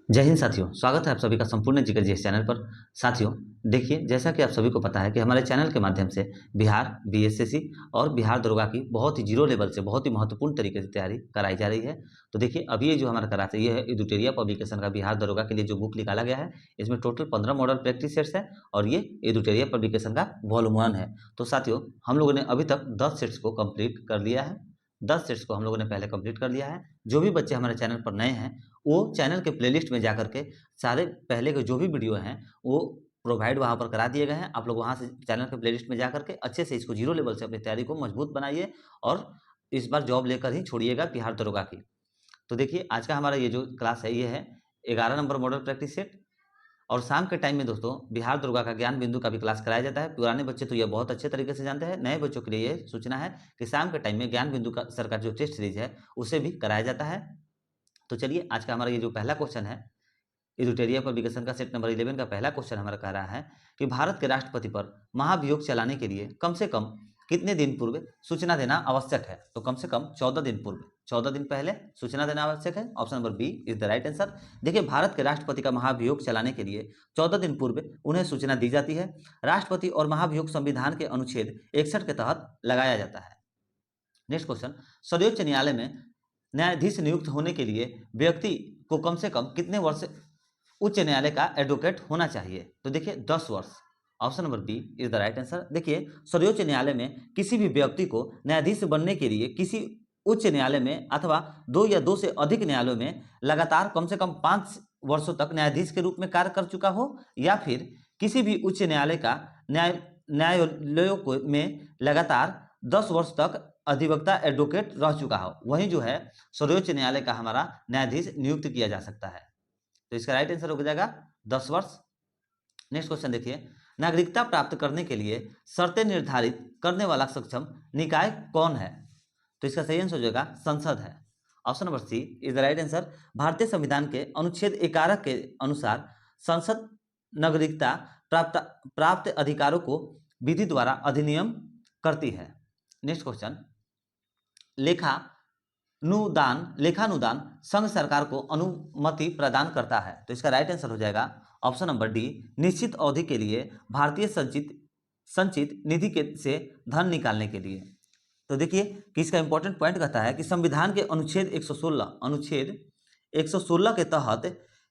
जय हिंद साथियों, स्वागत है आप सभी का संपूर्ण जिगर जी इस चैनल पर। साथियों देखिए, जैसा कि आप सभी को पता है कि हमारे चैनल के माध्यम से बिहार बीएसएससी और बिहार दरोगा की बहुत ही जीरो लेवल से बहुत ही महत्वपूर्ण तरीके से तैयारी कराई जा रही है। तो देखिए, अभी ये जो हमारा कराते ये है एडुटेरिया पब्लिकेशन का बिहार दरोगा के लिए जो बुक निकाला गया है, इसमें टोटल 15 मॉडल प्रैक्टिस सेट्स है और ये एडुटेरिया पब्लिकेशन का वॉल्यूम 1 है। तो साथियों, हम लोगों ने अभी तक 10 सेट्स को कंप्लीट कर लिया है। 10 सेट्स को हम लोगों ने पहले कंप्लीट कर लिया है। जो भी बच्चे हमारे चैनल पर नए हैं, वो चैनल के प्लेलिस्ट में जाकर के सारे पहले के जो भी वीडियो हैं वो प्रोवाइड वहाँ पर करा दिए गए हैं। आप लोग वहाँ से चैनल के प्लेलिस्ट में जाकर के अच्छे से इसको जीरो लेवल से अपनी तैयारी को मजबूत बनाइए और इस बार जॉब लेकर ही छोड़िएगा बिहार दरोगा की। तो देखिए, आज का हमारा ये जो क्लास है ये है 11 नंबर मॉडल प्रैक्टिस सेट। और शाम के टाइम में दोस्तों बिहार दरोगा का ज्ञान बिंदु का भी क्लास कराया जाता है। पुराने बच्चे तो ये बहुत अच्छे तरीके से जानते हैं, नए बच्चों के लिए ये सूचना है कि शाम के टाइम में ज्ञान बिंदु का सर का जो टेस्ट सीरीज है उसे भी कराया जाता है। तो चलिए, आज का हमारा ये जो पहला क्वेश्चन है इडुटेरिया पब्लिकेशन का सेट नंबर 11 का पहला क्वेश्चन हमारा कह रहा है कि भारत के राष्ट्रपति पर महाभियोग चलाने के लिए कम से कम कितने दिन पूर्व सूचना देना आवश्यक है। तो कम से कम 14 दिन पूर्व, 14 दिन पहले सूचना देना आवश्यक है। Option number B is the right answer. देखिए, भारत के राष्ट्रपति का महाभियोग चलाने के लिए 14 दिन पूर्व उन्हें सूचना दी जाती है। राष्ट्रपति और महाभियोग संविधान के अनुच्छेद 61 के तहत लगाया जाता है। नेक्स्ट क्वेश्चन, सर्वोच्च न्यायालय में न्यायाधीश नियुक्त होने के लिए व्यक्ति को कम से कम कितने वर्ष उच्च न्यायालय का एडवोकेट होना चाहिए। तो देखिए 10 वर्ष। Option number B is the right answer. देखिए, सर्वोच्च न्यायालय में किसी भी व्यक्ति को न्यायाधीश बनने के लिए किसी उच्च न्यायालय में अथवा 2 या 2 से अधिक न्यायालयों में लगातार कम से कम 5 वर्षों तक न्यायाधीश के रूप में कार्य कर चुका हो, या फिर किसी भी उच्च न्यायालय का न्यायालयों में लगातार 10 वर्ष तक अधिवक्ता एडवोकेट रह चुका हो, वहीं जो है सर्वोच्च न्यायालय का हमारा न्यायाधीश नियुक्त किया जा सकता है। तो इसका राइट आंसर हो जाएगा 10 वर्ष। नेक्स्ट क्वेश्चन देखिए, नागरिकता प्राप्त करने के लिए शर्तें निर्धारित करने वाला सक्षम निकाय कौन है। तो इसका सही आंसर हो जाएगा संसद है। Option number C is the right answer. भारतीय संविधान के अनुच्छेद 11 के अनुसार संसद नागरिकता प्राप्त अधिकारों को विधि द्वारा अधिनियम करती है। नेक्स्ट क्वेश्चन, लेखानुदान संघ सरकार को अनुमति प्रदान करता है। तो इसका राइट आंसर हो जाएगा ऑप्शन नंबर डी, निश्चित अवधि के लिए भारतीय संचित निधि के से धन निकालने के लिए। तो देखिए कि इसका इंपॉर्टेंट पॉइंट कहता है कि संविधान के अनुच्छेद 116 के तहत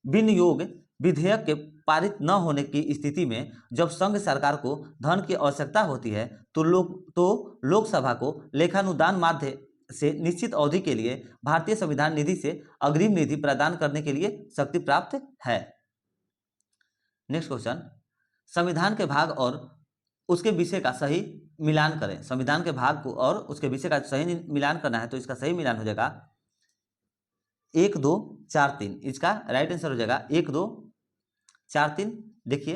विनियोग विधेयक के पारित न होने की स्थिति में जब संघ सरकार को धन की आवश्यकता होती है तो लोकसभा को लेखानुदान माध्य से निश्चित अवधि के लिए भारतीय संविधान निधि से अग्रिम निधि प्रदान करने के लिए शक्ति प्राप्त है। नेक्स्ट क्वेश्चन, संविधान के भाग और उसके विषय का सही मिलान करें। संविधान के भाग को और उसके विषय का सही मिलान करना है, तो इसका सही मिलान हो जाएगा 1 2 4 3। इसका राइट आंसर हो जाएगा 1 2 4 3। देखिए,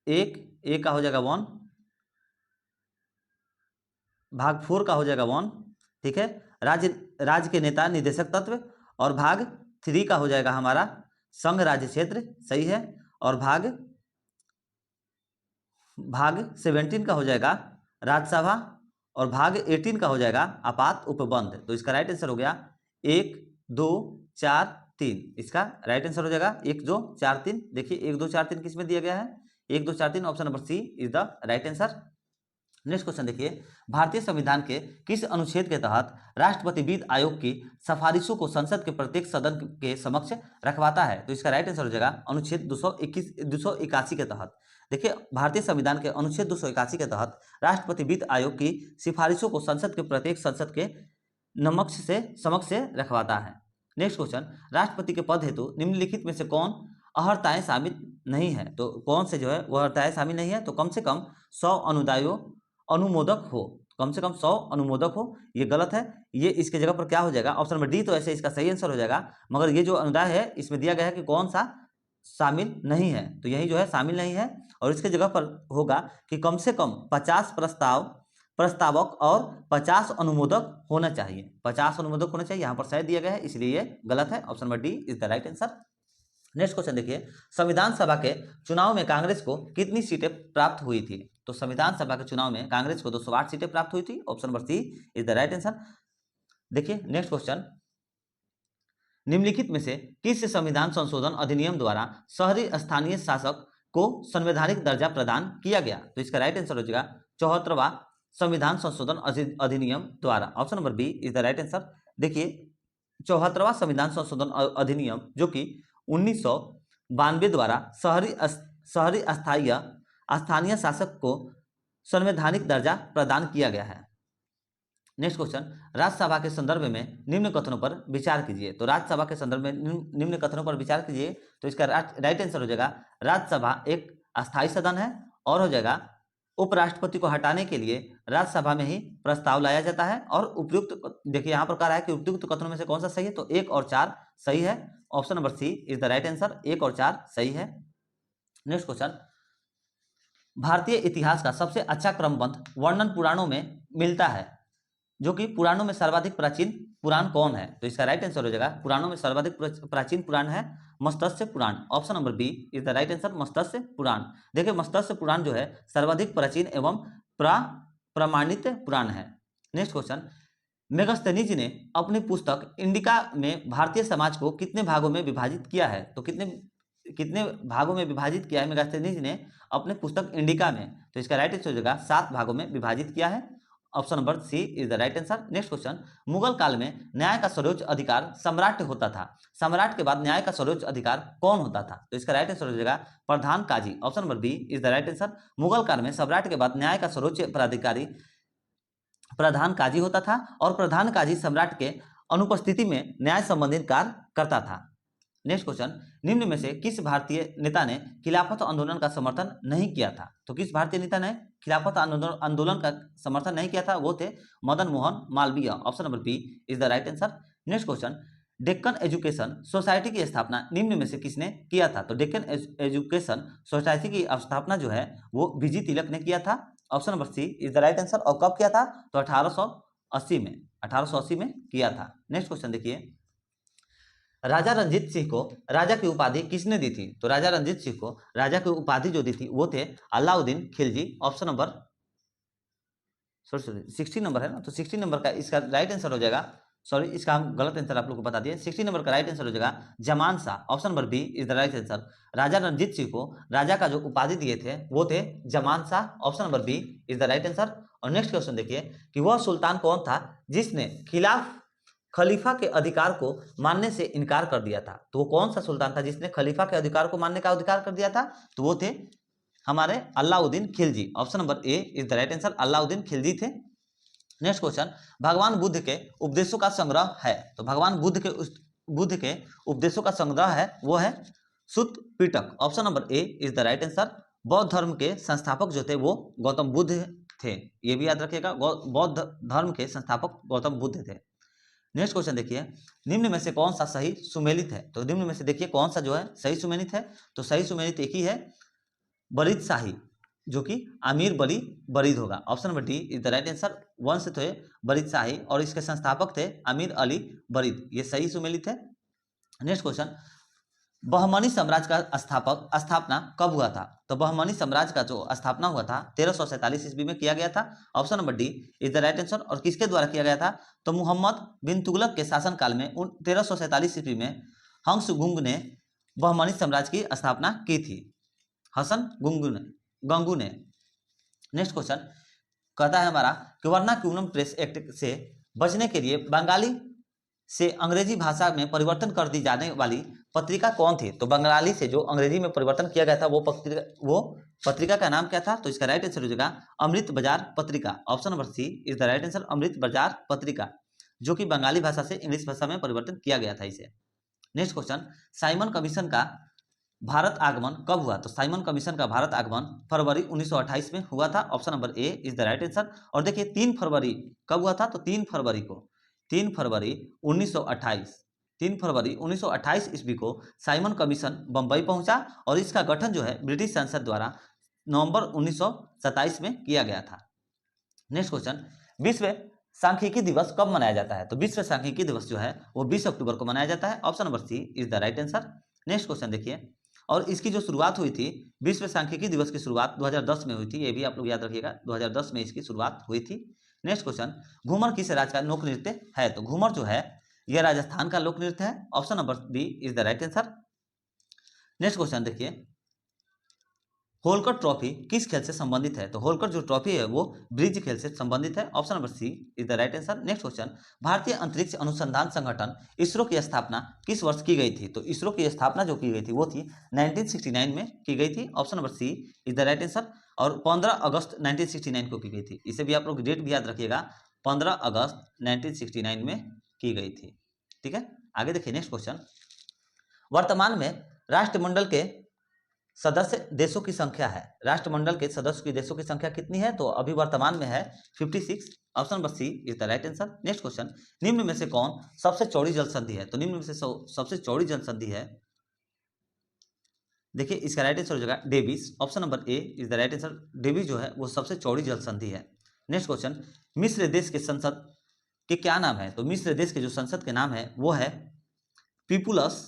एक का हो जाएगा 1, भाग 4 का हो जाएगा 1, ठीक है। राज्य के नेता निदेशक तत्व, और भाग 3 का हो जाएगा हमारा संघ राज्य क्षेत्र, सही है। और भाग 17 का हो जाएगा राज्यसभा, और भाग 18 का हो जाएगा आपात उपबंध। तो इसका राइट आंसर हो गया 1 2 4 3। इसका राइट आंसर हो जाएगा 1 2 4 3। देखिए 1 2 4 3 किस में दिया गया है, 1 2 4 3। Option number C is the right answer. Next question देखिए, भारतीय संविधान के किस अनुच्छेद के तहत राष्ट्रपति वित्त आयोग की सिफारिशों को संसद के प्रत्येक सदन के समक्ष रखवाता है। तो इसका राइट आंसर हो जाएगा अनुच्छेद 281 के तहत। देखिए, भारतीय संविधान के अनुच्छेद 281 के तहत राष्ट्रपति वित्त आयोग की सिफारिशों को संसद के प्रत्येक संसद के समक्ष से रखवाता है। नेक्स्ट क्वेश्चन, राष्ट्रपति के पद हेतु निम्नलिखित में से कौन अर्हताएं शामिल नहीं है। तो कौन से जो है वह अर्हताएं शामिल नहीं है, तो कम से कम 100 अनुमोदक हो, कम से कम 100 अनुमोदक हो। ये गलत है, ये इसके जगह पर क्या हो जाएगा, ऑप्शन नंबर डी तो ऐसे इसका सही आंसर हो जाएगा, मगर ये जो अनुदान है इसमें दिया गया है कि कौन सा शामिल नहीं है, तो यही जो है शामिल नहीं है। और इसके जगह पर होगा कि कम से कम 50 प्रस्तावक और 50 अनुमोदक होना चाहिए, 50 अनुमोदक होना चाहिए। यहाँ पर शायद दिया गया है, इसलिए ये गलत है। Option number D is the right answer. Next question देखिए, संविधान सभा के चुनाव में कांग्रेस को कितनी सीटें प्राप्त हुई थी। तो संविधान सभा के चुनाव में कांग्रेस को 208 सीटें प्राप्त हुई थी। Option number C is the right answer. देखिए नेक्स्ट क्वेश्चन, निम्नलिखित में से किस संविधान संशोधन अधिनियम द्वारा शहरी स्थानीय शासक को संवैधानिक दर्जा प्रदान किया गया? तो इसका राइट आंसर हो जाएगा 74वां संविधान संशोधन अधिनियम द्वारा। Option number B is the right answer. देखिए 74वां संविधान संशोधन अधिनियम जो कि 1992 द्वारा शहरी स्थानीय शासक को संवैधानिक दर्जा प्रदान किया गया है। नेक्स्ट क्वेश्चन, राज्यसभा के संदर्भ में निम्न कथनों पर विचार कीजिए। तो राज्यसभा के संदर्भ में निम्न कथनों पर विचार कीजिए। तो इसका राइट आंसर हो जाएगा राज्यसभा एक अस्थायी सदन है और हो जाएगा उपराष्ट्रपति को हटाने के लिए राज्यसभा में ही प्रस्ताव लाया जाता है। और उपयुक्त देखिए यहाँ पर कह रहा है कि उपयुक्त कथनों में से कौन सा सही है, तो 1 और 4 सही है। Option number C is the right answer, 1 और 4 सही है। नेक्स्ट क्वेश्चन, भारतीय इतिहास का सबसे अच्छा क्रमबद्ध वर्णन पुराणों में मिलता है, जो कि पुराणों में सर्वाधिक प्राचीन पुराण कौन है? तो इसका राइट आंसर हो जाएगा पुराणों में सर्वाधिक प्राचीन पुराण है Matsya Purana. Option number B is the right answer, Matsya Purana. देखिए मत्स्य पुराण जो है सर्वाधिक प्राचीन एवं प्रमाणित पुराण है। नेक्स्ट क्वेश्चन, मेगस्थनीज ने अपनी पुस्तक इंडिका में भारतीय समाज को कितने भागों में विभाजित किया है? तो कितने भागों में विभाजित किया है मेगस्थनीज ने अपने पुस्तक इंडिका में? तो इसका राइट आंसर हो जाएगा 7 भागों में विभाजित किया है। Option number C is the right answer. Next question, Mughal काल में न्याय का सर्वोच्च अधिकार सम्राट होता था, सम्राट के बाद न्याय का सर्वोच्च अधिकार कौन होता था? तो इसका राइट आंसर हो जाएगा प्रधान काजी। Option number B is the right answer. Mughal काल में सम्राट के बाद न्याय का सर्वोच्च पदाधिकारी प्रधान काजी होता था और प्रधान काजी सम्राट के अनुपस्थिति में न्याय संबंधित कार्य करता था। नेक्स्ट क्वेश्चन, निम्न में से किस भारतीय नेता ने खिलाफत आंदोलन का समर्थन नहीं किया था? तो किस भारतीय नेता ने खिलाफत आंदोलन का समर्थन नहीं किया था? वो थे Madan Mohan Malaviya. Option number B is the right answer. Next question, Deccan education society की स्थापना निम्न में से किसने किया था? तो डेक्कन एजुकेशन सोसाइटी की स्थापना जो है वो बीजी तिलक ने किया था। Option number C is the right answer. और कब किया था? तो 1880 में किया था। नेक्स्ट क्वेश्चन देखिए, राजा रणजीत सिंह को राजा की उपाधि किसने दी थी? तो राजा रणजीत सिंह को राजा की उपाधि जो दी थी वो थे Alauddin Khilji. Option number 16 number है ना, तो 16 नंबर का इसका राइट आंसर हो जाएगा, सॉरी इसका हम गलत आंसर आप लोग को बता दिए, 16 नंबर का राइट आंसर हो जाएगा Zaman Shah. Option number B is the right answer. राजा रणजीत सिंह को राजा का जो उपाधि दिए थे वो थे Zaman Shah. Option number B is the right answer. और नेक्स्ट क्वेश्चन देखिए कि वह सुल्तान कौन था जिसने खलीफा के अधिकार को मानने से इनकार कर दिया था? तो वो कौन सा सुल्तान था जिसने खलीफा के अधिकार को मानने का अधिकार कर दिया था? तो वो थे हमारे Alauddin Khilji. Option number A is the right answer, Alauddin Khilji थे। नेक्स्ट क्वेश्चन, भगवान बुद्ध के उपदेशों का संग्रह है। तो भगवान बुद्ध के उपदेशों का संग्रह है वो है Sutta Pitaka. Option number A is the right answer. बौद्ध धर्म के संस्थापक जो थे वो गौतम बुद्ध थे, ये भी याद रखिएगा, बौद्ध धर्म के संस्थापक गौतम बुद्ध थे। नेक्स्ट क्वेश्चन देखिए, निम्न में से कौन सा सही सुमेलित है? तो निम्न में से देखिए कौन सा जो है सही सुमेलित है? तो सही सुमेलित एक ही है, बरीद शाही, जो कि अमीर बली बरीद होगा। Option number D is the right answer. वंश थे बरीद शाही और इसके संस्थापक थे अमीर अली बरीद, ये सही सुमेलित है। नेक्स्ट क्वेश्चन, बहमनी साम्राज्य का स्थापना कब हुआ था? तो बहमनी साम्राज्य का जो स्थापना हुआ था 1347 ईस्वी में किया गया था। Option number D is the right answer. और किसके द्वारा किया गया था? तो मुहम्मद बिन तुगलक के शासनकाल में 1347 ईस्वी में हंसगुंग ने बहमनी साम्राज्य की स्थापना की थी, हसन गंगू ने। नेक्स्ट क्वेश्चन कहता है हमारा कि वर्नाक्यूलम प्रेस एक्ट से बचने के लिए बंगाली से अंग्रेजी भाषा में परिवर्तन कर दी जाने वाली पत्रिका कौन थी? तो बंगाली से जो अंग्रेजी में परिवर्तन किया गया था वो पत्रिका का नाम क्या था? तो इसका राइट आंसर हो जाएगा Amrit Bazar Patrika. Option number C is the right answer, Amrit Bazar Patrika, जो कि बंगाली भाषा से इंग्लिश भाषा में परिवर्तन किया गया था इसे। नेक्स्ट क्वेश्चन, साइमन कमीशन का भारत आगमन कब हुआ? तो साइमन कमीशन का भारत आगमन फरवरी 1928 में हुआ था। Option number A is the right answer. और देखिए 3 फरवरी कब हुआ था? तो 3 फरवरी 1928 ईस्वी को साइमन कमीशन बंबई पहुंचा और इसका गठन जो है ब्रिटिश संसद द्वारा नवंबर 1927 में किया गया था। नेक्स्ट क्वेश्चन, विश्व सांख्यिकी दिवस कब मनाया जाता है? तो विश्व सांख्यिकी दिवस जो है वो 20 अक्टूबर को मनाया जाता है। Option number C is the right answer. Next question देखिए, और इसकी जो शुरुआत हुई थी, विश्व सांख्यिकी दिवस की शुरुआत 2010 में हुई थी, ये भी आप लोग याद रखिएगा, 2010 में इसकी शुरुआत हुई थी। नेक्स्ट क्वेश्चन, घूमर किस राज्य का लोक नृत्य है? तो घूमर जो है यह राजस्थान का लोक नृत्य है। Option number B is the right answer. Next question देखिए, होलकर ट्रॉफी किस खेल से संबंधित है? तो होलकर जो ट्रॉफी है वो ब्रिज खेल से संबंधित है। Option number C is the right answer. Next question, भारतीय अंतरिक्ष अनुसंधान संगठन इसरो की स्थापना किस वर्ष की गई थी? तो इसरो की स्थापना जो की गई थी वो थी 1969 में की गई थी। Option number C is the right answer. और 15 अगस्त 1969 को की गई थी। इसे भी आप लोग डेट भी याद रखिएगा, 15 अगस्त 1969 में की गई थी। ठीक है, आगे देखिए नेक्स्ट क्वेश्चन, वर्तमान में राष्ट्रमंडल के सदस्य देशों की संख्या है, राष्ट्रमंडल के सदस्य की देशों की संख्या कितनी है? तो अभी वर्तमान में है 56। Option number C is the right answer. Next question, निम्न में से कौन सबसे चौड़ी जल संधि है? तो निम्न में से सबसे चौड़ी जल संधि है, देखिए इसका राइट आंसर हो जाएगा Davis. Option number A is the right answer. Davis जो है वो सबसे चौड़ी जल संधि है। नेक्स्ट क्वेश्चन, मिस्र देश के संसद के क्या नाम है? तो मिस्र देश के जो संसद के नाम है वो है people's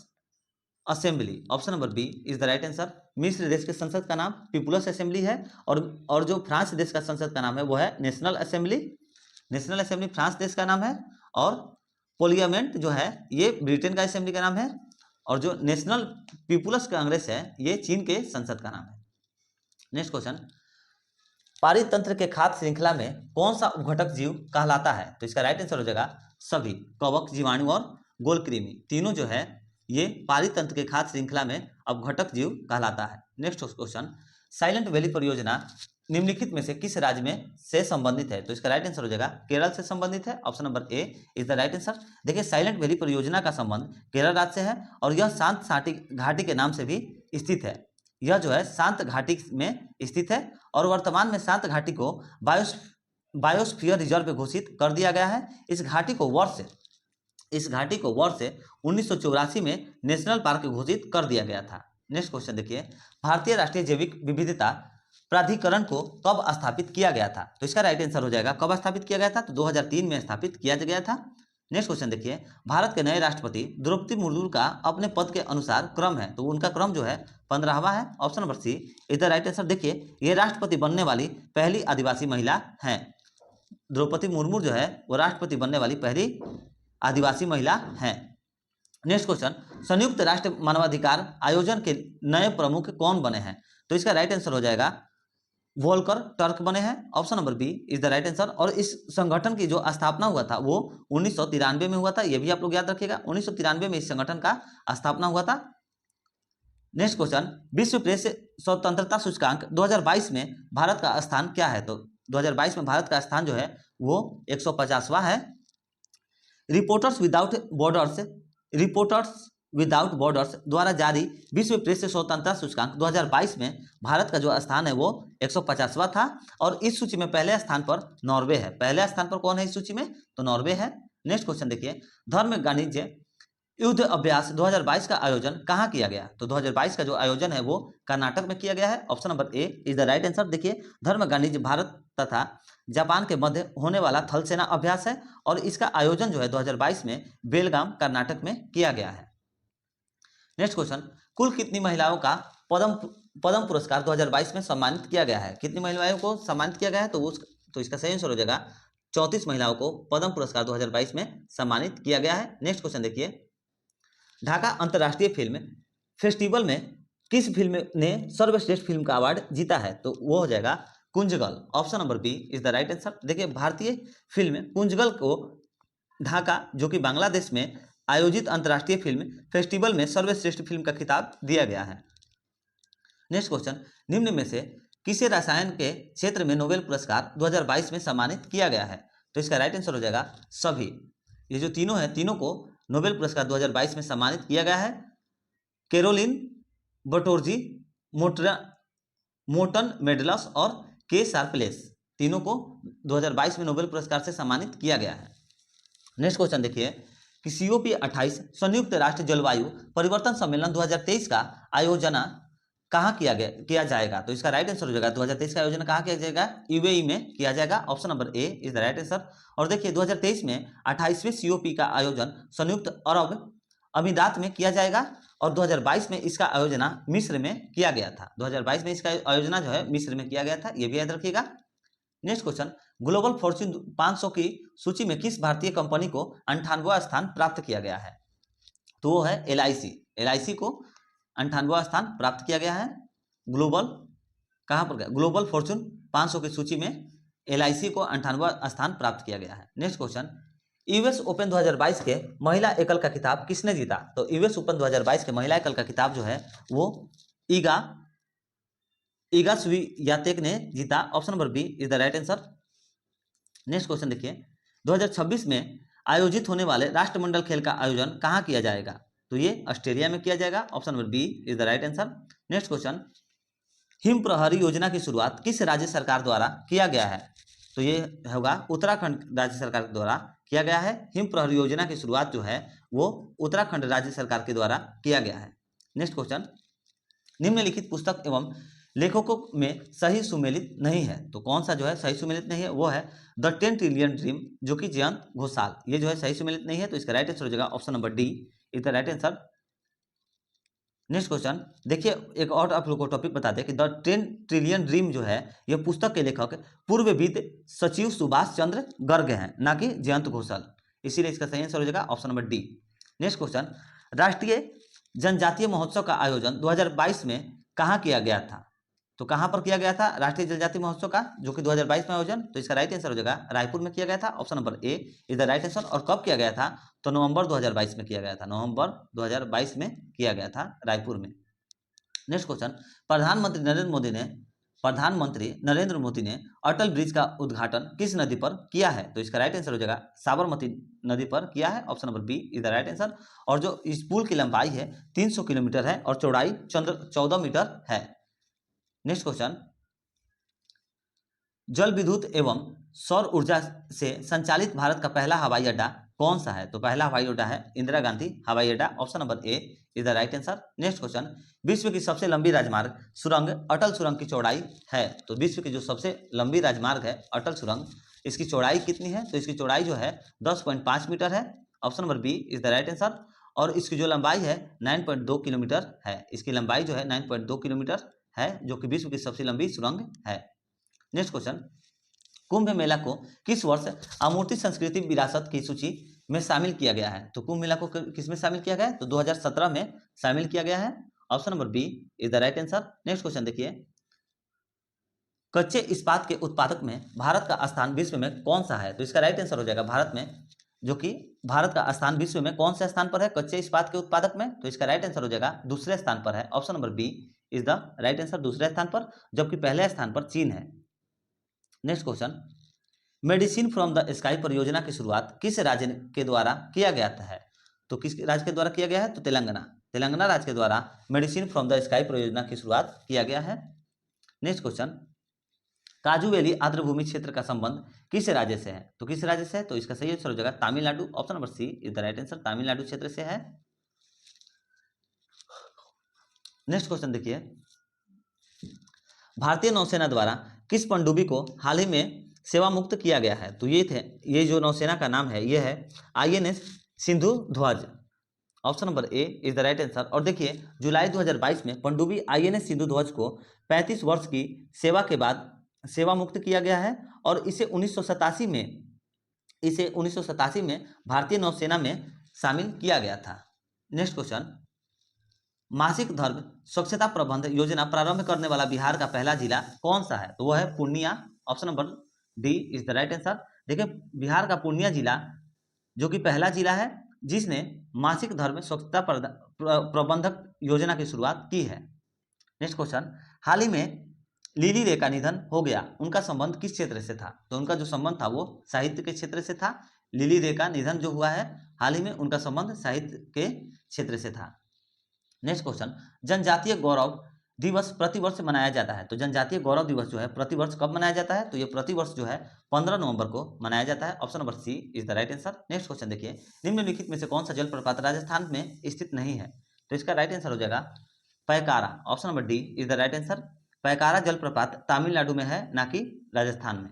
assembly. Option number B is the right answer. मिस्र देश के संसद का नाम पीपुल्स असेंबली है। और जो फ्रांस देश का संसद का नाम है वो है national assembly. National assembly France देश का नाम है। और पार्लियामेंट जो है ये ब्रिटेन का असेंबली का नाम है। और जो नेशनल पीपुल्स कांग्रेस है ये चीन के संसद का नाम है। नेक्स्ट क्वेश्चन, पारितंत्र के खाद्य श्रृंखला में कौन सा उपघटक जीव कहलाता है? तो इसका राइट आंसर हो जाएगा सभी, कवक, जीवाणु और गोलकृमि, तीनों जो है ये पारितंत्र के खाद्य श्रृंखला में अपघटक जीव कहलाता है। नेक्स्ट क्वेश्चन, साइलेंट वैली परियोजना निम्नलिखित में से किस राज्य में से संबंधित है? तो इसका राइट आंसर हो जाएगा केरल से संबंधित है। Option number A is the right answer. देखिए साइलेंट वैली परियोजना का संबंध केरल राज्य से है और यह शांत घाटी के नाम से भी स्थित है। यह जो है शांत घाटी में स्थित है और वर्तमान में शांत घाटी को बायोस्फीयर रिजर्व घोषित कर दिया गया है। इस घाटी को वर्ष 1984 में नेशनल पार्क घोषित कर दिया गया था। नेक्स्ट क्वेश्चन देखिए, भारतीय राष्ट्रीय जैविक विविधता प्राधिकरण को कब स्थापित किया गया था? तो इसका राइट आंसर हो जाएगा कब स्थापित किया गया था? तो 2003 में स्थापित किया गया था। नेक्स्ट क्वेश्चन देखिए, भारत के नए राष्ट्रपति द्रौपदी मुर्मू का अपने पद के अनुसार क्रम है, तो उनका क्रम जो है 15वां है। Option number C is the right answer. देखिए ये राष्ट्रपति बनने वाली पहली आदिवासी महिला है। द्रौपदी मुर्मू जो है वो राष्ट्रपति बनने वाली पहली आदिवासी महिला है। नेक्स्ट क्वेश्चन, संयुक्त राष्ट्र मानवाधिकार आयोजन के नए प्रमुख कौन बने हैं? तो इसका राइट आंसर हो जाएगा वोल्कर टर्क बने हैं। Option number B is the right answer. और इस संगठन की जो स्थापना हुआ था वो 1993 में हुआ था, ये भी आप लोग याद रखिएगा, 1993 में इस संगठन का स्थापना हुआ था। नेक्स्ट क्वेश्चन, विश्व प्रेस स्वतंत्रता सूचकांक 2022 में भारत का स्थान क्या है? तो 2022 में भारत का स्थान जो है वो 150वां है। रिपोर्टर्स विदाउट बॉर्डर्स द्वारा जारी विश्व प्रेस स्वतंत्रता सूचकांक 2022 में भारत का जो स्थान है वो 150वां था। और इस सूची में पहले स्थान पर नॉर्वे है। पहले स्थान पर कौन है इस सूची में? तो नॉर्वे है। नेक्स्ट क्वेश्चन देखिए, धर्म वाणिज्य युद्ध अभ्यास 2022 का आयोजन कहाँ किया गया? तो 2022 का जो आयोजन है वो कर्नाटक में किया गया है। Option number A is the right answer. देखिए धर्म वाणिज्य भारत तथा जापान के मध्य होने वाला थल सेना अभ्यास है और इसका आयोजन जो है 2022 में बेलगाम कर्नाटक में किया गया है। नेक्स्ट क्वेश्चन, कुल कितनी महिलाओं का पद्म पुरस्कार 2022 में सम्मानित किया गया है? कितनी महिलाओं को सम्मानित किया गया है? तो इसका सही आंसर हो जाएगा 34 महिलाओं को पद्म पुरस्कार 2022 में सम्मानित किया गया है। नेक्स्ट क्वेश्चन देखिए, ढाका अंतर्राष्ट्रीय फिल्म फेस्टिवल में किस फिल्म ने सर्वश्रेष्ठ फिल्म का अवार्ड जीता है? तो वो हो जाएगा कुंजगल। Option number B is the right answer. देखिए भारतीय फिल्म कुंजगल को ढाका जो कि बांग्लादेश में आयोजित अंतर्राष्ट्रीय फिल्म फेस्टिवल में सर्वश्रेष्ठ फिल्म का खिताब दिया गया है। नेक्स्ट क्वेश्चन, निम्न में से किसे रसायन के क्षेत्र में नोबेल पुरस्कार 2022 में सम्मानित किया गया है? तो इसका राइट आंसर हो जाएगा सभी। ये जो तीनों हैं तीनों को नोबेल पुरस्कार 2022 में सम्मानित किया गया है। कैरोलिन बटोरजी, मोर्टन मेडलस और के शार्पलेस, तीनों को 2022 में नोबेल पुरस्कार से सम्मानित किया गया है। नेक्स्ट क्वेश्चन देखिए कि COP28 संयुक्त राष्ट्र जलवायु परिवर्तन सम्मेलन 2023 का आयोजना कहाँ किया जाएगा? तो इसका राइट आंसर हो जाएगा 2023 का आयोजन कहाँ किया जाएगा? UAE में किया जाएगा। Option number A is the right answer. और देखिए 2023 में 28वें COP का आयोजन संयुक्त अरब अमीरात में किया जाएगा और 2022 में इसका आयोजना मिस्र में किया गया था। 2022 में इसका आयोजना जो है मिस्र में किया गया था, ये भी याद रखिएगा। नेक्स्ट क्वेश्चन, ग्लोबल फॉर्च्यून 500 की सूची में किस भारतीय कंपनी को 98वां स्थान प्राप्त किया गया है? तो वो है एलआईसी को 98वां स्थान प्राप्त किया गया है। ग्लोबल कहाँ पर गया? ग्लोबल फॉर्च्यून 500 की सूची में एलआईसी को 98वां स्थान प्राप्त किया गया है। नेक्स्ट क्वेश्चन, यूएस ओपन 2022 के महिला एकल का खिताब किसने जीता? तो यूएस ओपन 2022 के महिला एकल का खिताब जो है वो ईगा स्वीयातेक ने जीता। Option number B is the right answer. Next question देखिए, 2026 में आयोजित होने वाले राष्ट्रमंडल खेल का आयोजन कहाँ किया जाएगा? तो ये ऑस्ट्रेलिया में किया जाएगा। Option number B is the right answer. Next question, Him Prahari योजना की शुरुआत किस राज्य सरकार द्वारा किया गया है? तो ये होगा उत्तराखंड राज्य सरकार द्वारा किया गया है। हिम प्रहरी योजना की शुरुआत जो है वो उत्तराखंड राज्य सरकार के द्वारा किया गया है। नेक्स्ट क्वेश्चन, निम्नलिखित पुस्तक एवं लेखकों में सही सुमेलित नहीं है। तो कौन सा जो है सही सुमेलित नहीं है? वो है द 10 ट्रिलियन ड्रीम, जो कि जयंत घोषाल, ये जो है सही सुमेलित नहीं है। तो इसका राइट आंसर हो जाएगा option number D is the right answer. Next question देखिए, एक और आप लोग को टॉपिक बता दें कि द 10 ट्रिलियन ड्रीम जो है ये पुस्तक के लेखक पूर्व वित्त सचिव सुभाष चंद्र गर्ग हैं, ना कि जयंत घोषाल, इसीलिए इसका सही आंसर हो जाएगा option number D. Next question, राष्ट्रीय जनजातीय महोत्सव का आयोजन 2022 में कहाँ किया गया था? तो कहाँ पर किया गया था राष्ट्रीय जनजातीय महोत्सव का, जो कि 2022 में आयोजन? तो इसका राइट आंसर हो जाएगा रायपुर में किया गया था। Option number A is the right answer. और कब किया गया था? तो नवंबर 2022 में किया गया था। नवंबर 2022 में किया गया था रायपुर में। नेक्स्ट क्वेश्चन, प्रधानमंत्री नरेंद्र मोदी ने अटल ब्रिज का उद्घाटन किस नदी पर किया है? तो इसका राइट आंसर हो जाएगा साबरमती नदी पर किया है। Option number B is the right answer. और जो इस पुल की लंबाई है 300 किलोमीटर है और चौड़ाई 14 मीटर है। नेक्स्ट क्वेश्चन, जल विद्युत एवं सौर ऊर्जा से संचालित भारत का पहला हवाई अड्डा कौन सा है? तो पहला हवाई अड्डा है इंदिरा गांधी हवाई अड्डा। Option number A is the right answer. Next question, विश्व की सबसे लंबी राजमार्ग सुरंग अटल सुरंग की चौड़ाई है? तो विश्व की जो सबसे लंबी राजमार्ग है अटल सुरंग, इसकी चौड़ाई कितनी है? तो इसकी चौड़ाई जो है 10.5 मीटर है। Option number B is the right answer. और इसकी जो लंबाई है 9.2 किलोमीटर है। इसकी लंबाई जो है 9.2 किलोमीटर है, जो कि विश्व की सबसे लंबी सुरंग है। नेक्स्ट क्वेश्चन, कुंभ मेला को किस वर्ष अमूर्त संस्कृति विरासत की सूची में शामिल किया गया है? तो कुंभ मेला को किस में शामिल किया गया है? तो 2017 में शामिल किया गया है। Option number B is the right answer. Next question देखिए, कच्चे इस्पात के उत्पादक में भारत का स्थान विश्व में कौन सा है? तो इसका राइट आंसर हो जाएगा भारत में, जो कि भारत का स्थान विश्व में कौन से स्थान पर है कच्चे इस्पात के उत्पादक में? तो इसका राइट आंसर हो जाएगा दूसरे स्थान पर है। Option number B is the right answer, दूसरे स्थान पर, जबकि पहले स्थान पर चीन है। Next question, medicine from the sky परियोजना की शुरुआत किस राज्य के द्वारा किया गया है? तो किस राज्य के द्वारा किया गया है? तो तेलंगाना राज्य के द्वारा मेडिसिन फ्रॉम द स्काई परियोजना की शुरुआत किया गया है। नेक्स्ट क्वेश्चन, काजू वैली आर्द्रभूमि क्षेत्र का संबंध किस राज्य से है? तो किस राज्य से है? तो इसका सही आंसर हो जाएगा Tamil Nadu. Option number C is the right answer, Tamil Nadu क्षेत्र से है। नेक्स्ट क्वेश्चन देखिए, भारतीय नौसेना द्वारा किस पनडुब्बी को हाल ही में सेवा मुक्त किया गया है? तो ये जो नौसेना का नाम है ये है INS सिंधु ध्वज। Option number A is the right answer. और देखिए, जुलाई 2022 में पनडुब्बी INS सिंधु ध्वज को 35 वर्ष की सेवा के बाद सेवा मुक्त किया गया है और इसे 1987 में भारतीय नौसेना में शामिल किया गया था। नेक्स्ट क्वेश्चन, मासिक धर्म स्वच्छता प्रबंध योजना प्रारंभ करने वाला बिहार का पहला जिला कौन सा है? तो वह है Purnia. Option number D is the right answer. देखिए, बिहार का पूर्णिया जिला जो कि पहला जिला है जिसने मासिक धर्म स्वच्छता प्रबंधक योजना की शुरुआत की है। नेक्स्ट क्वेश्चन, हाल ही में लिली रे का निधन हो गया, उनका संबंध किस क्षेत्र से था? तो उनका जो संबंध था वो साहित्य के क्षेत्र से था। लिली रे का निधन जो हुआ है हाल ही में, उनका संबंध साहित्य के क्षेत्र से था। नेक्स्ट क्वेश्चन, जनजातीय गौरव दिवस प्रतिवर्ष मनाया जाता है। तो जनजातीय गौरव दिवस जो है प्रतिवर्ष कब मनाया जाता है? तो ये प्रतिवर्ष जो है 15 नवंबर को मनाया जाता है। Option number C is the right answer. Next question देखिए, निम्नलिखित में से कौन सा जलप्रपात राजस्थान में स्थित नहीं है? तो इसका राइट आंसर हो जाएगा Pykara. Option number D is the right answer. Pykara जलप्रपात तमिलनाडु में है, ना कि राजस्थान में।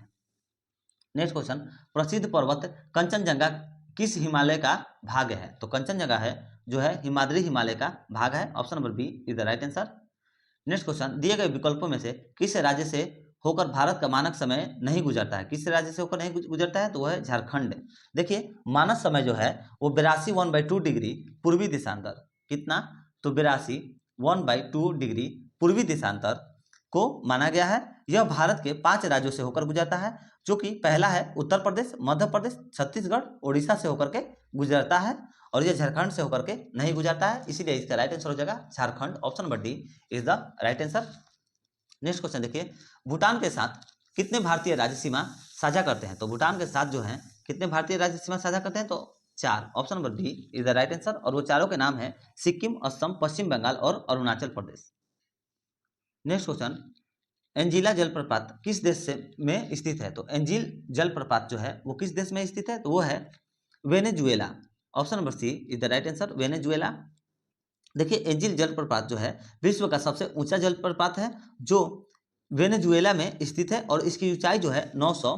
नेक्स्ट क्वेश्चन, प्रसिद्ध पर्वत कंचनजंगा किस हिमालय का भाग है? तो कंचनजंगा है जो है हिमाद्री हिमालय का भाग है। Option number B is the right answer. Next question, दिए गए विकल्पों में से किस राज्य से होकर भारत का मानक समय नहीं गुजरता है, किस राज्य से होकर नहीं गुजरता है, तो वह है झारखंड। देखिए मानक समय जो है वो 82 1/2 डिग्री पूर्वी दिशांतर, कितना, तो 82 1/2 डिग्री पूर्वी देशांतर को माना गया है। यह भारत के 5 राज्यों से होकर गुजरता है, जो कि पहला है उत्तर प्रदेश, मध्य प्रदेश, छत्तीसगढ़, उड़ीसा से होकर के गुजरता है, और यह झारखंड से होकर के नहीं गुजरता है, इसीलिए इसका राइट आंसर हो जाएगा Jharkhand. Option number D is the right answer. Next question देखिए, भूटान के साथ कितने भारतीय राज्य सीमा साझा करते हैं, तो भूटान के साथ जो है कितने भारतीय राज्य सीमा साझा करते हैं, तो 4। Option number B is the right answer, और वो चारों के नाम है सिक्किम, असम, पश्चिम बंगाल और अरुणाचल प्रदेश। नेक्स्ट क्वेश्चन, एंजीला जलप्रपात किस देश से में स्थित है, तो एंजील जलप्रपात जो है वो किस देश में स्थित है, तो वो है Venezuela. Option number C is the right answer, Venezuela. देखिए एंजिल जलप्रपात जो है विश्व का सबसे ऊंचा जलप्रपात है, जो वेनेजुएला में स्थित है, और इसकी ऊंचाई जो है 900,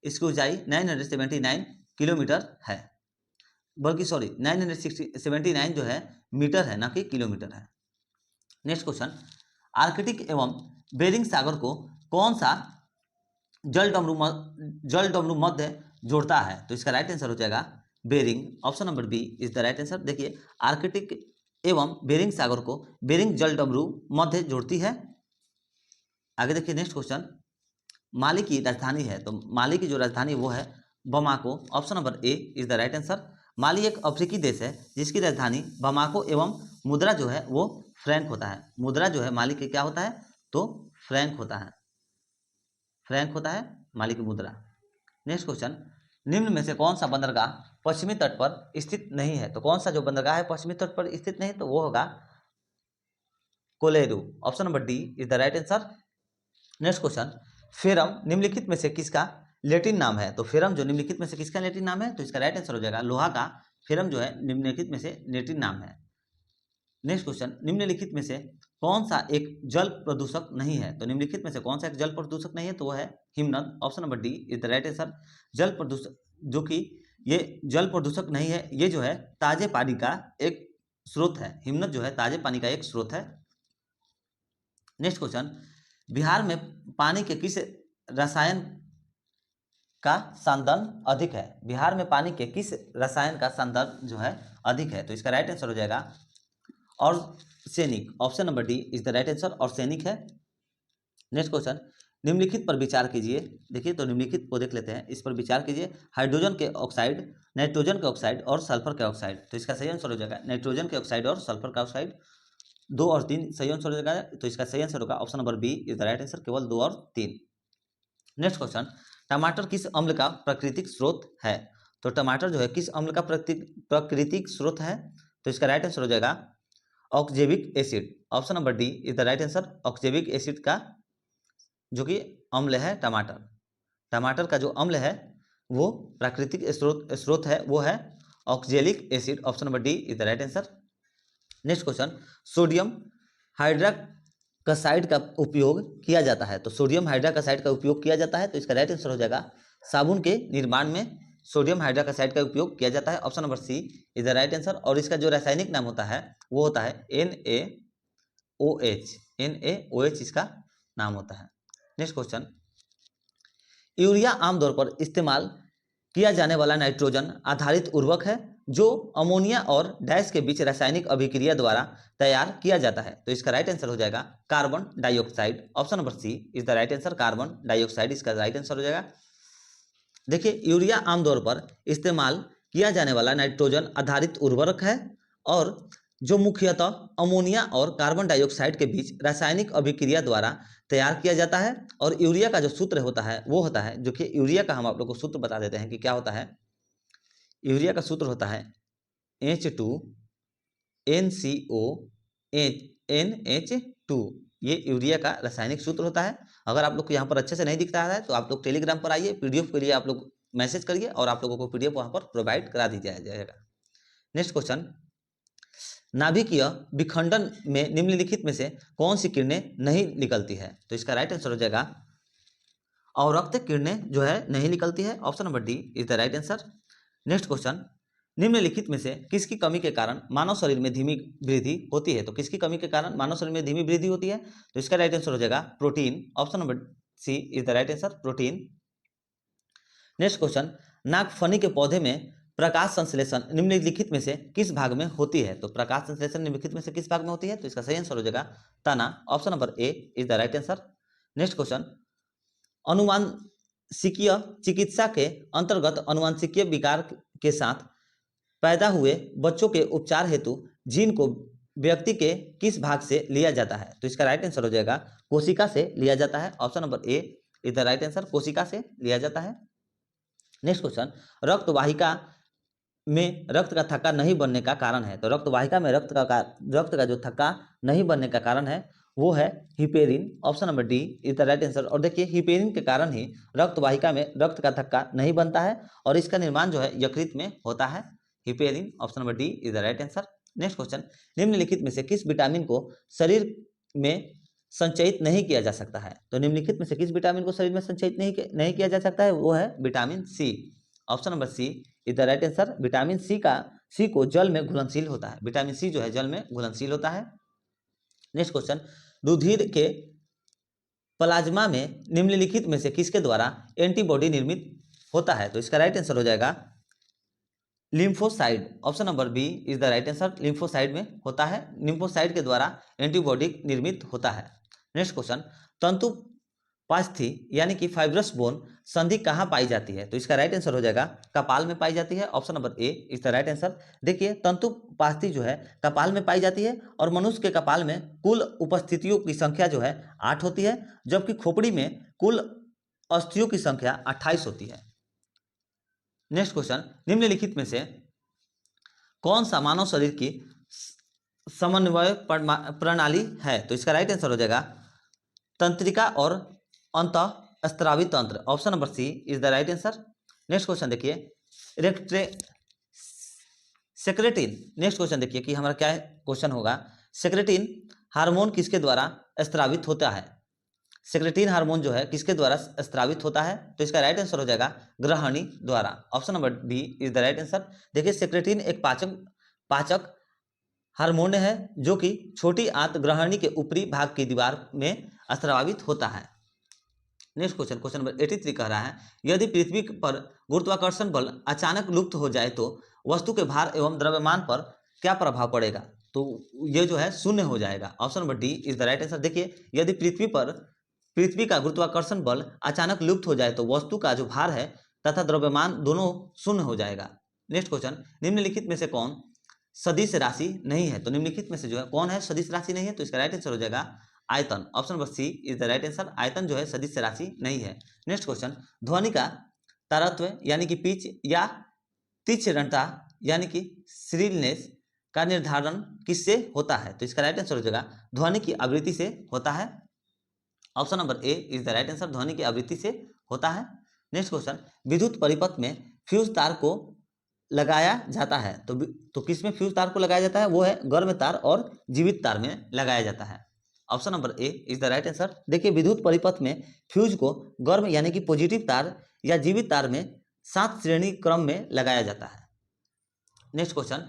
इसकी ऊंचाई 979 किलोमीटर है, बल्कि सॉरी 979 जो है मीटर है, ना कि किलोमीटर है। नेक्स्ट क्वेश्चन, आर्कटिक एवं बेरिंग सागर को कौन सा जल डमरू मध्य जोड़ता है, तो इसका राइट आंसर हो जाएगा Bering. Option number B is the right answer. देखिए आर्कटिक एवं बेरिंग सागर को बेरिंग जल डमरू मध्य जोड़ती है। आगे देखिए नेक्स्ट क्वेश्चन, माली की राजधानी है, तो माली की जो राजधानी वो है Bamako. Option number A is the right answer. Mali एक अफ्रीकी देश है जिसकी राजधानी बमाको एवं मुद्रा जो है वो फ्रैंक होता है। मुद्रा जो है माली के क्या होता है, तो फ्रैंक होता है, फ्रैंक होता है माली की मुद्रा। नेक्स्ट क्वेश्चन, निम्न में से कौन सा बंदरगाह पश्चिमी तट पर स्थित नहीं है, तो कौन सा जो बंदरगाह है पश्चिमी तट पर स्थित नहीं, तो वो होगा Kolleru. Option number D is the right answer. Next question, ferrum निम्नलिखित में से किसका लैटिन नाम है, तो फेरम जो निम्नलिखित में से किसका लैटिन नाम है, तो इसका राइट आंसर हो जाएगा लोहा का फेरम जो है निम्नलिखित में से लैटिन नाम है। नेक्स्ट क्वेश्चन, निम्नलिखित में से कौन सा एक जल प्रदूषक नहीं है, तो निम्नलिखित में से कौन सा एक जल प्रदूषक नहीं है, तो वह है हिमनद। Option number D is the right answer. जल प्रदूषक जो कि ये जल प्रदूषक नहीं है, ये जो है ताजे पानी का एक स्रोत है, हिमनद जो है ताजे पानी का एक स्रोत है। नेक्स्ट क्वेश्चन, बिहार में पानी के किस रसायन का सांद्रण अधिक है, बिहार में पानी के किस रसायन का सांद्रण जो है अधिक है, तो इसका राइट आंसर हो जाएगा और सैनिक। Option number D is the right answer, और सैनिक है। नेक्स्ट क्वेश्चन, निम्नलिखित पर विचार कीजिए। देखिए तो निम्नलिखित को देख लेते हैं, इस पर विचार कीजिए। हाइड्रोजन के ऑक्साइड, नाइट्रोजन के ऑक्साइड और सल्फर के ऑक्साइड, तो इसका सही आंसर हो जाएगा नाइट्रोजन के ऑक्साइड और सल्फर का ऑक्साइड। 2 और 3 सही आंसर हो जाएगा, तो इसका सही आंसर होगा option number B is the right answer, केवल 2 और 3। नेक्स्ट क्वेश्चन, टमाटर किस अम्ल का प्राकृतिक स्रोत है, तो टमाटर जो है किस अम्ल का प्राकृतिक स्रोत है, तो इसका राइट आंसर हो जाएगा oxalic acid. Option number D is the right answer. Oxalic acid का जो कि अम्ल है टमाटर, टमाटर का जो अम्ल है वो प्राकृतिक स्रोत है, वो है oxalic acid. Option number D is the right answer. Next question, sodium hydroxide का उपयोग किया जाता है, तो सोडियम हाइड्रोक्साइड का उपयोग किया जाता है, तो इसका राइट आंसर हो जाएगा साबुन के निर्माण में सोडियम हाइड्रोक्साइड का उपयोग किया जाता है। Option number C is the right answer, और इसका जो रासायनिक नाम होता है वो होता है NaOH, NaOH इसका नाम होता है। नेक्स्ट क्वेश्चन, यूरिया आमतौर पर इस्तेमाल किया जाने वाला नाइट्रोजन आधारित उर्वरक है जो अमोनिया और डैश के बीच रासायनिक अभिक्रिया द्वारा तैयार किया जाता है, तो इसका राइट आंसर हो जाएगा carbon dioxide. Option number C is the right answer, carbon dioxide इसका राइट आंसर हो जाएगा। देखिए यूरिया आमतौर पर इस्तेमाल किया जाने वाला नाइट्रोजन आधारित उर्वरक है, और जो मुख्यतः अमोनिया और कार्बन डाइऑक्साइड के बीच रासायनिक अभिक्रिया द्वारा तैयार किया जाता है। और यूरिया का जो सूत्र होता है वो होता है, जो कि यूरिया का हम आप लोग को सूत्र बता देते हैं कि क्या होता है। यूरिया का सूत्र होता है H2NCO NH2, ये यूरिया का रासायनिक सूत्र होता है। अगर आप लोग को यहाँ पर अच्छे से नहीं दिखता है तो आप लोग टेलीग्राम पर आइए, पीडीएफ के लिए आप लोग मैसेज करिए और आप लोगों को पीडीएफ वहाँ पर प्रोवाइड करा दी जाएगा। नेक्स्ट क्वेश्चन, नाभिकीय विखंडन में निम्नलिखित में से कौन सी किरणें नहीं निकलती है, तो इसका राइट आंसर हो जाएगा अवरक्त किरणें जो है नहीं निकलती है। Option number D is the right answer. Next question, निम्नलिखित में से किसकी कमी के कारण मानव शरीर में धीमी वृद्धि होती है, तो किसकी कमी के कारण मानव शरीर में धीमी वृद्धि होती है, तो इसका राइट आंसर हो जाएगा protein. Option number C is the right answer, protein. Next question, नागफनी के पौधे में प्रकाश संश्लेषण निम्नलिखित में से किस भाग में होती है? तो प्रकाश संश्लेषण निम्नलिखित में से किस भाग में होती है? तो इसका सही आंसर हो जाएगा तना, option number A is the right answer. Next question, अनुवांशिकीय चिकित्सा के अंतर्गत अनुवांशिकीय विकार के साथ पैदा हुए बच्चों के उपचार हेतु जीन को व्यक्ति के किस भाग से लिया जाता है? तो इसका राइट आंसर हो जाएगा कोशिका से लिया जाता है, option number A is the right answer, कोशिका से लिया जाता है। नेक्स्ट क्वेश्चन, रक्त वाहिका में रक्त का थक्का नहीं बनने का कारण है? तो रक्त वाहिका में रक्त का जो थक्का नहीं बनने का कारण है वो है heparin, option number D is the right answer. और देखिए हिपेरिन के कारण ही रक्त वाहिका में रक्त का थक्का नहीं बनता है और इसका निर्माण जो है यकृत में होता है, heparin, option number D is the right answer. Next question, निम्नलिखित में से किस विटामिन को शरीर में संचयित नहीं किया जा सकता है? तो निम्नलिखित में से किस विटामिन को शरीर में संचयित नहीं किया जा सकता है? वो है vitamin C, option number C is the right answer. Vitamin C को जल में घुलनशील होता है, विटामिन सी जो है जल में घुलनशील होता है। नेक्स्ट क्वेश्चन, रुधिर के प्लाज्मा में निम्नलिखित में से किसके द्वारा एंटीबॉडी निर्मित होता है? तो इसका राइट आंसर हो जाएगा lymphocyte, option number B is the right answer. Lymphocyte में होता है, लिम्फोसाइड के द्वारा एंटीबॉडी निर्मित होता है। नेक्स्ट क्वेश्चन, तंतुपास्थी यानी कि फाइब्रस बोन संधि कहाँ पाई जाती है? तो इसका राइट आंसर हो जाएगा कपाल में पाई जाती है, option number A is the right answer. देखिए तंतुपास्थी जो है कपाल में पाई जाती है और मनुष्य के कपाल में कुल उपस्थितियों की संख्या जो है 8 होती है, जबकि खोपड़ी में कुल अस्थियों की संख्या 28 होती है। नेक्स्ट क्वेश्चन, निम्नलिखित में से कौन सा मानव शरीर की समन्वय प्रणाली है? तो इसका राइट आंसर हो जाएगा तंत्रिका और अंतःस्रावी तंत्र, option number C is the right answer. Next question देखिए सेक्रेटिन, नेक्स्ट क्वेश्चन देखिए कि हमारा क्या क्वेश्चन होगा, सेक्रेटिन हार्मोन किसके द्वारा स्रावित होता है? सेक्रेटिन हार्मोन जो है किसके द्वारा स्रावित होता है? तो इसका राइट आंसर हो जाएगा ग्रहणी द्वारा, option number B is the right answer. देखिए सेक्रेटिन एक पाचक हार्मोन है जो कि छोटी आंत ग्रहणी के ऊपरी भाग की दीवार में स्रावित होता है। नेक्स्ट क्वेश्चन, क्वेश्चन नंबर 83 कह रहा है, यदि पृथ्वी पर गुरुत्वाकर्षण बल अचानक लुप्त हो जाए तो वस्तु के भार एवं द्रव्यमान पर क्या प्रभाव पड़ेगा? तो ये जो है शून्य हो जाएगा, option number D is the right answer. देखिए यदि पृथ्वी का गुरुत्वाकर्षण बल अचानक लुप्त हो जाए तो वस्तु का जो भार है तथा द्रव्यमान दोनों शून्य हो जाएगा। नेक्स्ट क्वेश्चन, निम्नलिखित में से कौन सदिश राशि नहीं है? तो निम्नलिखित में से जो है कौन है सदिश राशि नहीं है? तो इसका राइट आंसर हो जाएगा आयतन, option number C is the right answer. आयतन जो है सदिश राशि नहीं है। नेक्स्ट क्वेश्चन, ध्वनि का तारत्व यानी कि पिच या तीक्ष्णता यानी कि श्रीलनेस का निर्धारण किससे होता है? तो इसका राइट आंसर हो जाएगा ध्वनि की आवृत्ति से होता है, option number A is the right answer, ध्वनि की आवृत्ति से होता है। नेक्स्ट क्वेश्चन, विद्युत परिपथ में फ्यूज तार को लगाया जाता है तो किस में फ्यूज तार को लगाया जाता है? वो है गर्म तार और जीवित तार में लगाया जाता है, option number A is the right answer. देखिए विद्युत परिपथ में फ्यूज को गर्म यानी कि पॉजिटिव तार या जीवित तार में 7 श्रेणी क्रम में लगाया जाता है। नेक्स्ट क्वेश्चन,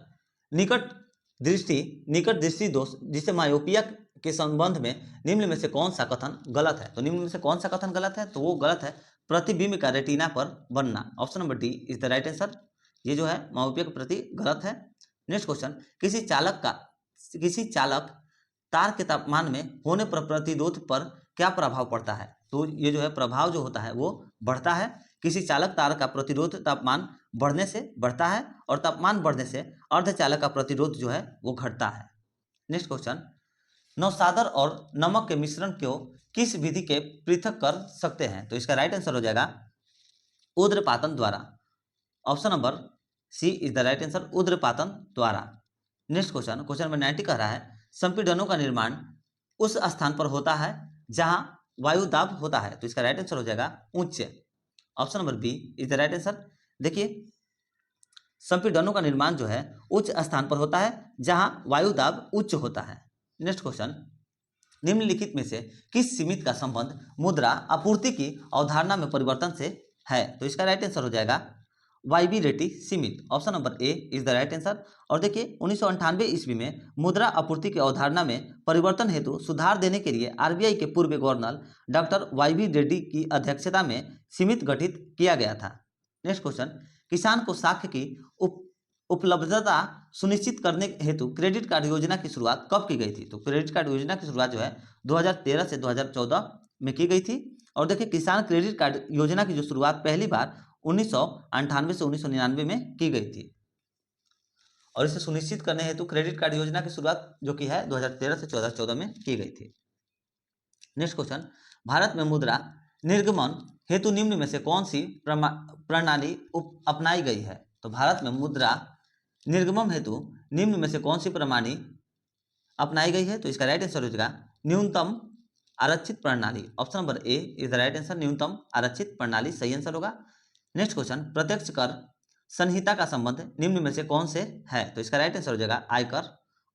निकट दृष्टि दोष जिसे मायोपिया के संबंध में निम्न में से कौन सा कथन गलत है? तो निम्न में से कौन सा कथन गलत है? तो वो गलत है प्रतिबिंब का रेटिना पर बनना, option number D is the right answer. ये जो है मायोपिया के प्रति गलत है। नेक्स्ट क्वेश्चन, किसी चालक तार के तापमान में होने पर प्रतिरोध पर क्या प्रभाव पड़ता है? तो ये जो है प्रभाव जो होता है वो बढ़ता है। किसी चालक तार का प्रतिरोध तापमान बढ़ने से बढ़ता है और तापमान बढ़ने से अर्धचालक का प्रतिरोध जो है वो घटता है। नेक्स्ट क्वेश्चन, नौसादर और नमक के मिश्रण को किस विधि के पृथक कर सकते हैं? तो इसका राइट आंसर हो जाएगा ऊर्ध्वपातन द्वारा, option number C is the right answer, ऊर्ध्वपातन द्वारा। नेक्स्ट क्वेश्चन, क्वेश्चन नंबर 90 कह रहा है, संपीड़नों का निर्माण उस स्थान पर होता है जहां वायु दाब होता है। तो इसका राइट आंसर हो जाएगा उच्च, option number B is the right answer. देखिए संपीड़नों का निर्माण जो है उच्च स्थान पर होता है जहां वायु दाब उच्च होता है। नेक्स्ट क्वेश्चन, निम्नलिखित में से किस सीमित का संबंध मुद्रा आपूर्ति की अवधारणा में परिवर्तन से है? तो इसका राइट आंसर हो जाएगा वाईबी रेड्डी सीमित, option number A is the right answer. और देखिए 1998 ईस्वी में मुद्रा आपूर्ति की अवधारणा में परिवर्तन हेतु सुधार देने के लिए आरबीआई के पूर्व गवर्नर डॉक्टर वाईबी रेड्डी की अध्यक्षता में समिति गठित किया गया था। नेक्स्ट क्वेश्चन, किसान को साख की उपलब्धता सुनिश्चित करने हेतु क्रेडिट कार्ड योजना की शुरुआत कब की गई थी? तो क्रेडिट कार्ड योजना की शुरुआत जो है 2013 से 2014 में की गई थी। और देखिए किसान क्रेडिट कार्ड योजना की जो शुरुआत पहली बार 1998 से 1999 में की गई थी। और इसे सुनिश्चित करने हेतु क्रेडिट कार्ड योजना की शुरुआत जो की है 2013 से 2014 में की गई थी। नेक्स्ट क्वेश्चन, भारत में मुद्रा निर्गमन हेतु निम्न में से कौन सी प्रणाली अपनाई गई है? तो भारत में मुद्रा निर्गमन हेतु निम्न में से कौन सी प्रणाली अपनाई गई है? तो इसका राइट आंसर हो जाएगा न्यूनतम आरक्षित प्रणाली, option number A is the right answer, न्यूनतम आरक्षित प्रणाली सही आंसर होगा। नेक्स्ट क्वेश्चन, प्रत्यक्ष कर संहिता का संबंध निम्न में से कौन से है? तो इसका राइट आंसर हो जाएगा आयकर,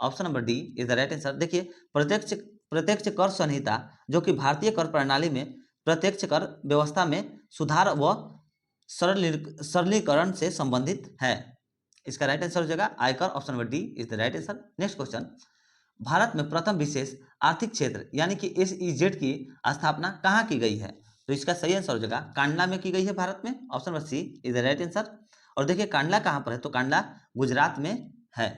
option number D is the right answer. देखिए प्रत्यक्ष कर संहिता जो कि भारतीय कर प्रणाली में प्रत्यक्ष कर व्यवस्था में सुधार व सरलीकरण से संबंधित है। इसका राइट आंसर हो जाएगा आयकर, option number D is the right answer. Next question, Bharat में प्रथम विशेष आर्थिक क्षेत्र यानी कि SEZ की स्थापना कहाँ की गई है? तो इसका सही आंसर हो जाएगा कांडला में की गई है भारत में, option number C is the right answer. और देखिए कांडला कहाँ पर है? तो कांडला गुजरात में है।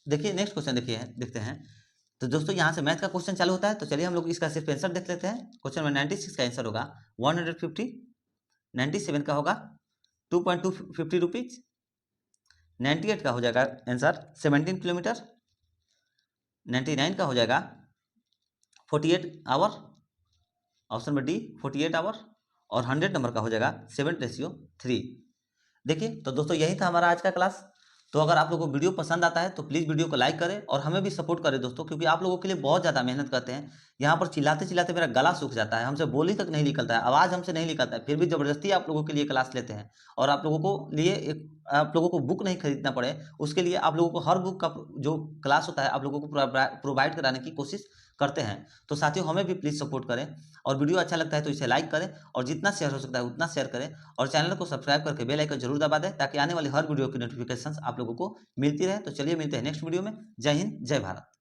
देखिए नेक्स्ट क्वेश्चन देखते हैं। तो दोस्तों यहाँ से मैथ का क्वेश्चन चालू होता है, तो चलिए हम लोग इसका सिर्फ आंसर देख लेते हैं। क्वेश्चन नंबर 96 का आंसर होगा 150, 97 का होगा 2.250 रुपीज, 98 का हो जाएगा आंसर 17 किलोमीटर, 99 का हो जाएगा 48 hour, option number D 48 hour, और 100 नंबर का हो जाएगा 7:3। देखिए तो दोस्तों यही था हमारा आज का क्लास। तो अगर आप लोगों को वीडियो पसंद आता है तो प्लीज़ वीडियो को लाइक करें और हमें भी सपोर्ट करें दोस्तों, क्योंकि आप लोगों के लिए बहुत ज़्यादा मेहनत करते हैं। यहाँ पर चिल्लाते चिल्लाते मेरा गला सूख जाता है, हमसे बोली तक नहीं निकलता है, आवाज़ हमसे नहीं निकलता है, फिर भी ज़बरदस्ती आप लोगों के लिए क्लास लेते हैं। और आप लोगों को बुक नहीं खरीदना पड़े उसके लिए आप लोगों को हर बुक का जो क्लास होता है आप लोगों को प्रोवाइड कराने की कोशिश करते हैं। तो साथियों हमें भी प्लीज़ सपोर्ट करें, और वीडियो अच्छा लगता है तो इसे लाइक करें और जितना शेयर हो सकता है उतना शेयर करें, और चैनल को सब्सक्राइब करके बेल आइकन जरूर दबा दें ताकि आने वाली हर वीडियो की नोटिफिकेशंस आप लोगों को मिलती रहे। तो चलिए मिलते हैं नेक्स्ट वीडियो में। जय हिंद, जय भारत।